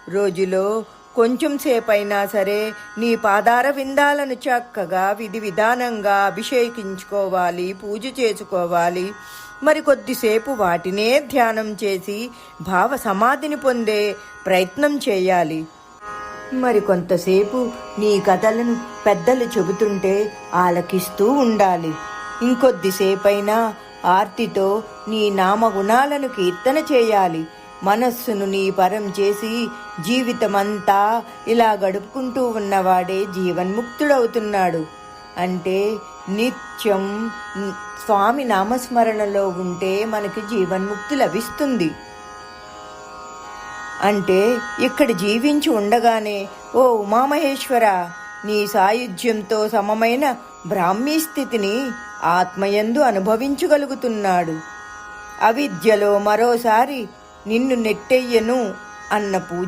రోజులో కొంచెం సేపైనా సరే నీ పాదార విందాలను చక్కగా విధి విధానంగా అభిషేకించుకోవాలి, పూజ చేసుకోవాలి. మరి కొద్దిసేపు వాటినే ధ్యానం చేసి భావ సమాధిని పొందే ప్రయత్నం చేయాలి. మరి కొంతసేపు నీ కథలను పెద్దలు చెబుతుంటే ఆలకిస్తూ ఉండాలి. ఇంకొద్దిసేపైనా ఆర్తితో నీ నామగుణాలను కీర్తన చేయాలి. మనస్సును నీ పరం చేసి జీవితమంతా ఇలా గడుపుకుంటూ ఉన్నవాడే జీవన్ముక్తుడవుతున్నాడు. అంటే నిత్యం స్వామి నామస్మరణలో ఉంటే మనకి జీవన్ముక్తి లభిస్తుంది. అంటే ఇక్కడ జీవించి ఉండగానే ఓ ఉమామహేశ్వర, నీ సాయుధ్యంతో సమమైన బ్రాహ్మీ స్థితిని ఆత్మయందు అనుభవించగలుగుతున్నాడు. అవిద్యలో మరోసారి నిన్ను నెట్టెయ్యను అన్న పూజ